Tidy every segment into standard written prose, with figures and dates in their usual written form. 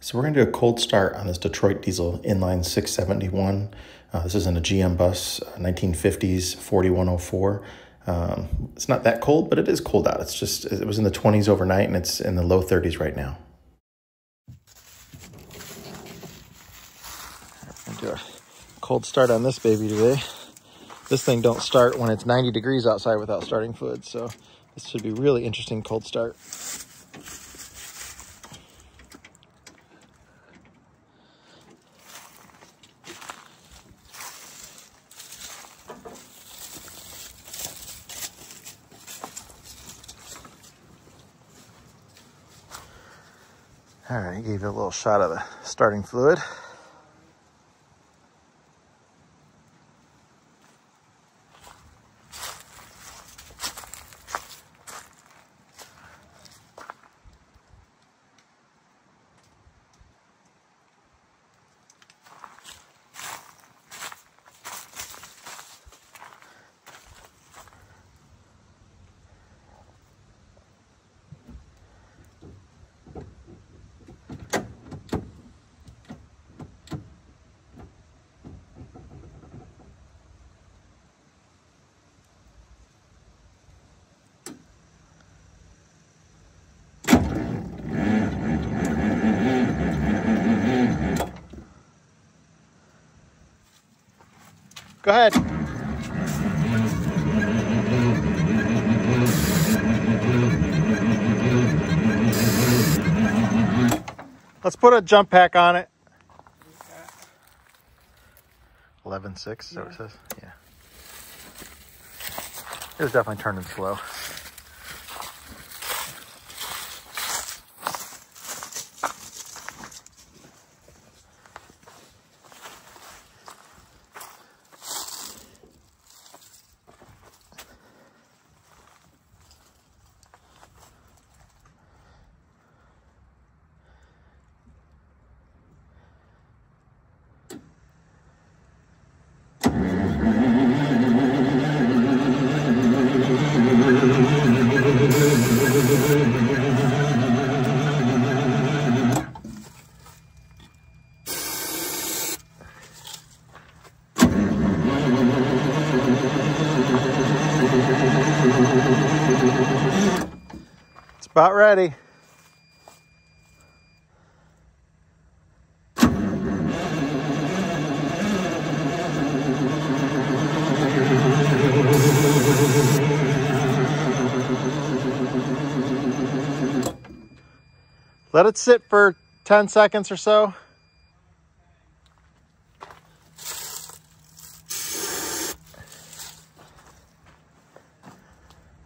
So we're going to do a cold start on this Detroit diesel inline 671. This is in a GM bus, 1950s 4104. It's not that cold, but it is cold out. It was in the 20s overnight and it's in the low 30s right now. We're going to do a cold start on this baby today. This thing don't start when it's 90 degrees outside without starting fluid, so this should be really interesting cold start. All right, gave it a little shot of the starting fluid. Go ahead. Let's put a jump pack on it. 11.6, is that what it says? Yeah. It was definitely turning slow. It's about ready. Let it sit for 10 seconds or so.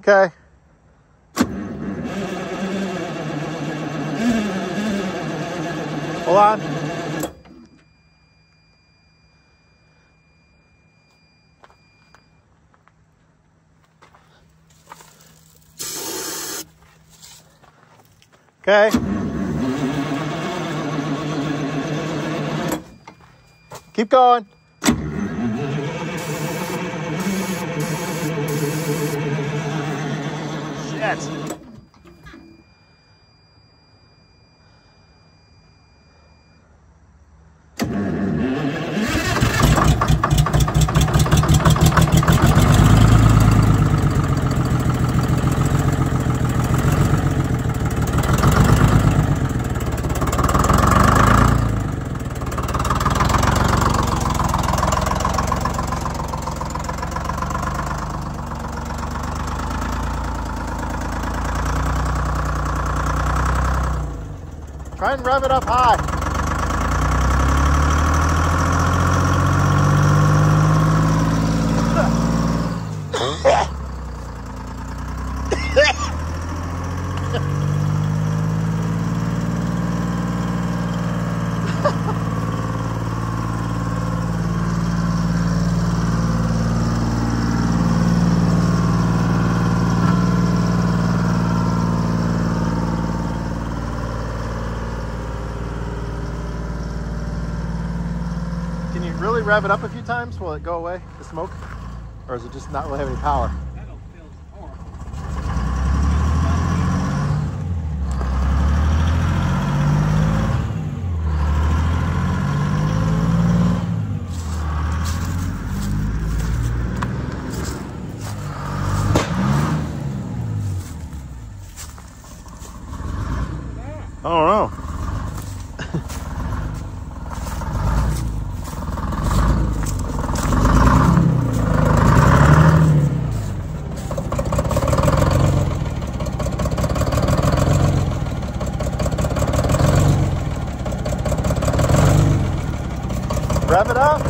Okay. Hold on. Okay. Keep going. Shit. Try and rev it up high. Can you really rev it up a few times? Will it go away, the smoke? Or is it just not really have any power? That don't feel horrible. Rev it up.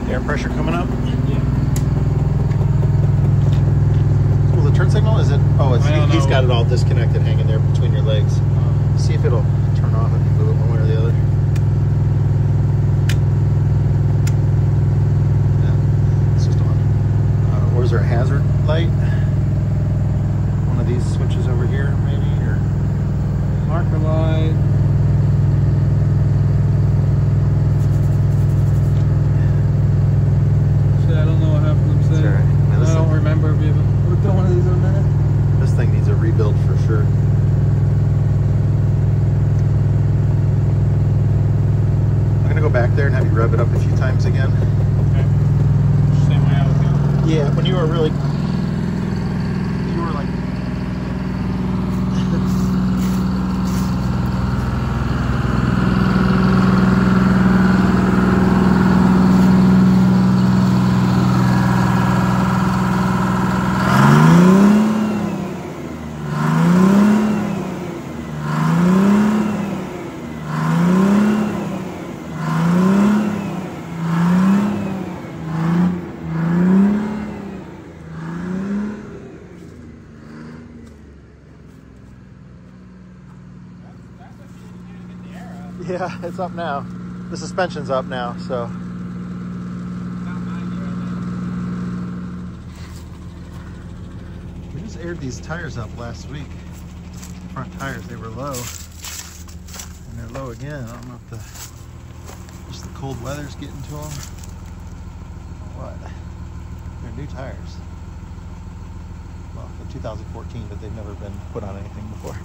Air pressure coming up. Yeah. Well, the turn signal is it? Oh, it's he's got it all disconnected, hanging there between your legs. See if it'll turn off if you move it one way or the other. Yeah, it's just on. Or is there a hazard light? One of these switches over here, maybe, or Marker light. I don't know what happened. That's all right. Man, I don't remember if we haven't looked at one of these in a minute. This thing needs a rebuild for sure. I'm gonna go back there and have you rev it up a few times again. Okay. Same way I was doing. Yeah, when you were really, you were like. Yeah, it's up now. The suspension's up now, so. We just aired these tires up last week. Front tires, they were low. And they're low again. I don't know if just the cold weather's getting to them. What? They're new tires. Well, they're 2014, but they've never been put on anything before.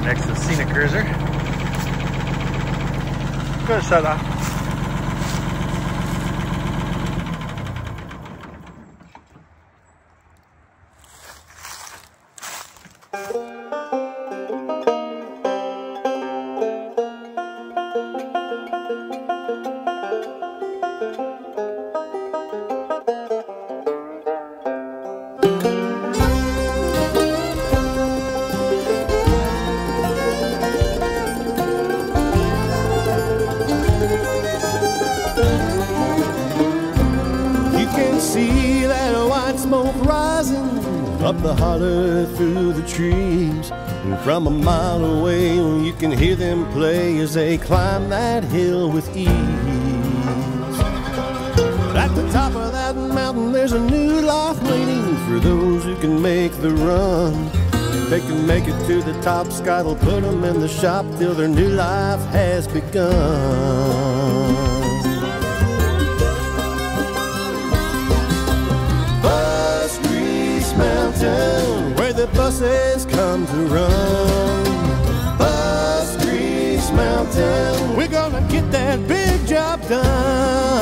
next to the scenic cruiser. Go to shut off. See that white smoke rising up the holler through the trees, and from a mile away you can hear them play as they climb that hill with ease. But at the top of that mountain there's a new life waiting for those who can make the run. If they can make it to the top, Scott will put them in the shop till their new life has begun. Mountain, where the buses come to run. Bus Grease Mountain, we're gonna get that big job done.